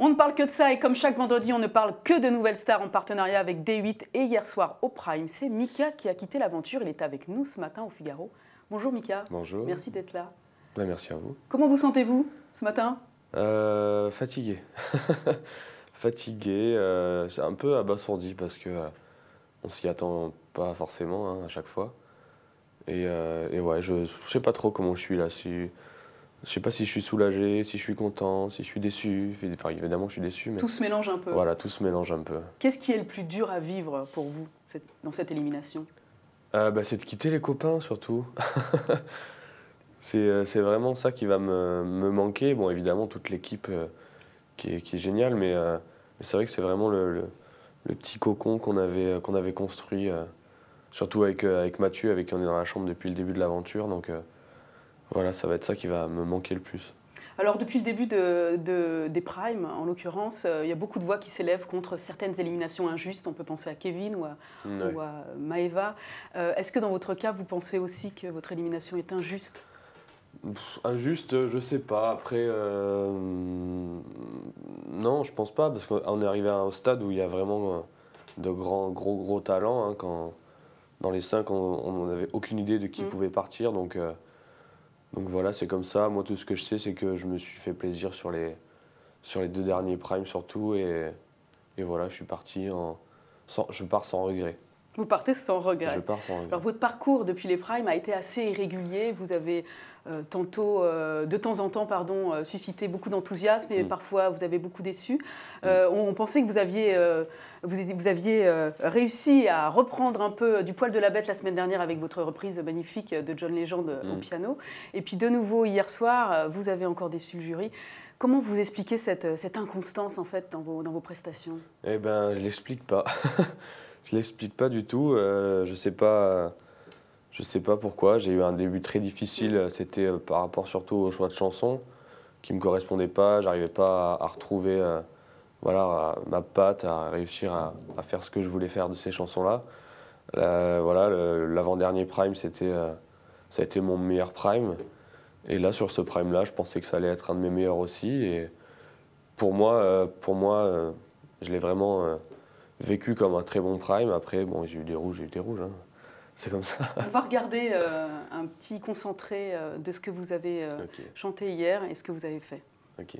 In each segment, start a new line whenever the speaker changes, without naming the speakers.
On ne parle que de ça et comme chaque vendredi, on ne parle que de nouvelles stars en partenariat avec D8 et hier soir au Prime. C'est Mika qui a quitté l'aventure, il est avec nous ce matin au Figaro. Bonjour Mika.
Bonjour.
Merci d'être là.
Ouais, merci à vous.
Comment vous sentez-vous ce matin?
Fatigué. Fatigué, c'est un peu abasourdi parce que on s'y attend pas forcément à chaque fois. Et ouais, je sais pas trop comment je suis là. Je sais pas si je suis soulagé, si je suis content, si je suis déçu. Enfin, évidemment, je suis déçu. Mais
tout se mélange un peu.
Voilà, tout se mélange un peu.
Qu'est-ce qui est le plus dur à vivre pour vous dans cette élimination?
C'est de quitter les copains surtout. C'est vraiment ça qui va me manquer. Bon, évidemment, toute l'équipe qui est géniale, mais c'est vrai que c'est vraiment le petit cocon qu'on avait construit, surtout avec Mathieu, avec qui on est dans la chambre depuis le début de l'aventure. Donc voilà, ça va être ça qui va me manquer le plus.
Alors depuis le début des Primes, en l'occurrence, il y a beaucoup de voix qui s'élèvent contre certaines éliminations injustes. On peut penser à Kevin ou à Maëva. Est-ce que dans votre cas, vous pensez aussi que votre élimination est injuste?
Injuste, je sais pas. Après, non, je pense pas, parce qu'on est arrivé à un stade où il y a vraiment de gros talents. Hein, quand, dans les 5, on n'avait aucune idée de qui pouvait partir. Donc voilà, c'est comme ça. Moi, tout ce que je sais, c'est que je me suis fait plaisir sur les 2 derniers primes surtout. Et voilà, je suis parti je pars sans regret.
Vous partez sans regret.
Je pars sans regret.
Alors, votre parcours depuis les Primes a été assez irrégulier. Vous avez de temps en temps, suscité beaucoup d'enthousiasme et parfois vous avez beaucoup déçu. On pensait que vous aviez réussi à reprendre un peu du poil de la bête la semaine dernière avec votre reprise magnifique de John Legend au piano. Et puis de nouveau hier soir, vous avez encore déçu le jury. Comment vous expliquez cette inconstance en fait dans vos prestations?
Eh ben, je l'explique pas. Je l'explique pas du tout. Je sais pas pourquoi. J'ai eu un début très difficile. C'était par rapport surtout au choix de chansons qui me correspondaient pas. J'arrivais pas à retrouver ma patte, à réussir à faire ce que je voulais faire de ces chansons-là. L'avant-dernier prime, ça a été mon meilleur prime. Et là, sur ce prime-là, je pensais que ça allait être un de mes meilleurs aussi. Et pour moi, je l'ai vraiment vécu comme un très bon prime. Après, bon, j'ai eu des rouges, hein. C'est comme ça.
On va regarder un petit concentré de ce que vous avez chanté hier et ce que vous avez fait.
Ok.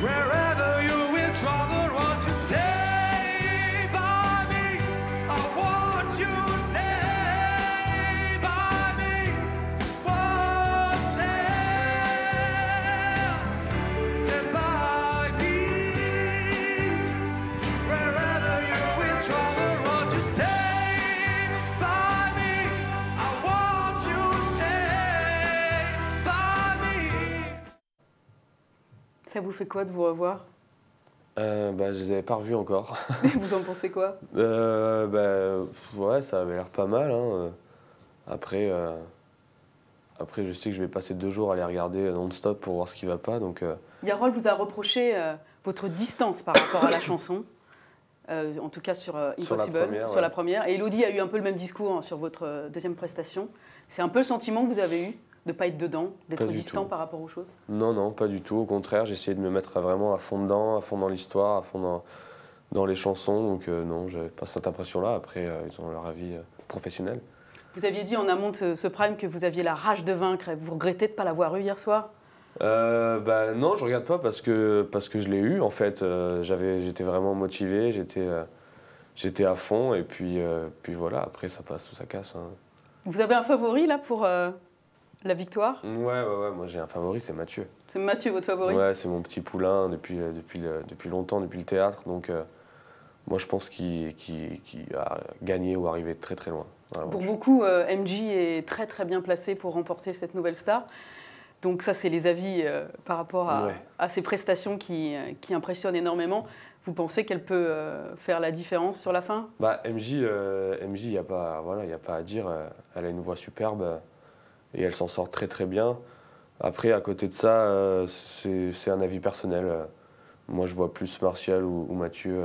Wherever you will travel, won't you stay by me? I want you to stay by me. Oh, stay by me. Wherever you will travel, won't you stay by me? I want you to stay by me.
Ça vous fait quoi de vous revoir?
Je les avais pas revus encore.
Vous en pensez quoi?
Ouais, ça avait l'air pas mal. Hein. Après, je sais que je vais passer 2 jours à les regarder non-stop pour voir ce qui va pas. Donc,
Yarol vous a reproché votre distance par rapport à la chanson, en tout cas sur Impossible, sur la première. Et Elodie a eu un peu le même discours sur votre deuxième prestation. C'est un peu le sentiment que vous avez eu de ne pas être dedans, d'être distant par rapport aux choses?
Non, pas du tout. Au contraire, j'ai essayé de me mettre vraiment à fond dedans, à fond dans l'histoire, à fond dans les chansons. Donc non, j'avais pas cette impression-là. Après, ils ont leur avis professionnel.
Vous aviez dit en amont de ce prime que vous aviez la rage de vaincre. Vous regrettez de ne pas l'avoir eu hier soir?
Non, je regarde pas parce que je l'ai eu. En fait, j'étais vraiment motivé, j'étais à fond. Et puis voilà, après ça passe ou ça casse. Hein.
Vous avez un favori là pour la victoire?
Ouais, moi j'ai un favori, c'est Mathieu.
C'est Mathieu votre favori?
Ouais, c'est mon petit poulain depuis longtemps, depuis le théâtre. Donc moi je pense qu'il a gagné ou arrivé très très loin. Voilà,
pour beaucoup, MJ est très très bien placé pour remporter cette nouvelle star. Donc ça, c'est les avis par rapport à ses prestations qui impressionnent énormément. Vous pensez qu'elle peut faire la différence sur la fin?
Bah, MJ, il n'y a pas, voilà, y a pas à dire. Elle a une voix superbe et elle s'en sort très très bien. Après, à côté de ça, c'est un avis personnel. Moi, je vois plus Martial ou Mathieu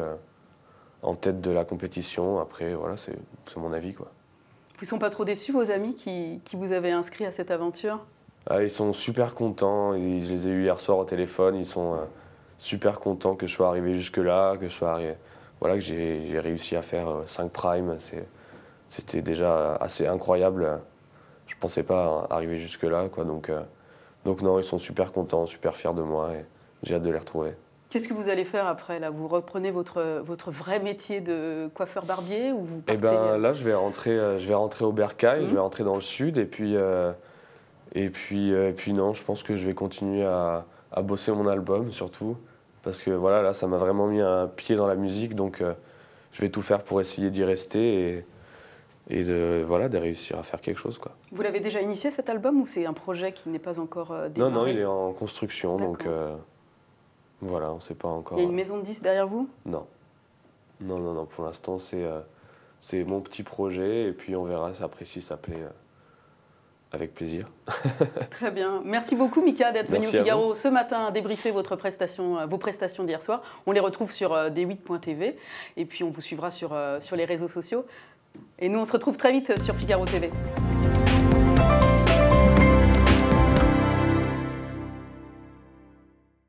en tête de la compétition. Après, voilà, c'est mon avis, quoi.
Ils ne sont pas trop déçus, vos amis qui vous avaient inscrit à cette aventure?
Ah, ils sont super contents. Je les ai eus hier soir au téléphone. Ils sont super contents que je sois arrivé jusque-là, que je sois arrivé, voilà, que j'ai réussi à faire 5 primes. C'était déjà assez incroyable. Je ne pensais pas arriver jusque-là, quoi. Donc non, ils sont super contents, super fiers de moi et j'ai hâte de les retrouver.
Qu'est-ce que vous allez faire après là? Vous reprenez votre vrai métier de coiffeur-barbier ou vous partez...
Eh ben là, je vais rentrer au Bercail, je vais rentrer dans le sud et puis non, je pense que je vais continuer à bosser mon album surtout parce que voilà, là, ça m'a vraiment mis un pied dans la musique, donc je vais tout faire pour essayer d'y rester et de réussir à faire quelque chose, quoi.
Vous l'avez déjà initié cet album ou c'est un projet qui n'est pas encore démarré?
Non, il est en construction, donc voilà, on ne sait pas encore.
Il y a une maison de disques derrière vous?
Non, pour l'instant c'est mon petit projet et puis on verra après si ça plaît. Avec plaisir.
Très bien. Merci beaucoup, Mika, d'être venu au Figaro
ce
matin débriefer vos prestations d'hier soir. On les retrouve sur d8.tv et puis on vous suivra sur les réseaux sociaux. Et nous, on se retrouve très vite sur Figaro TV.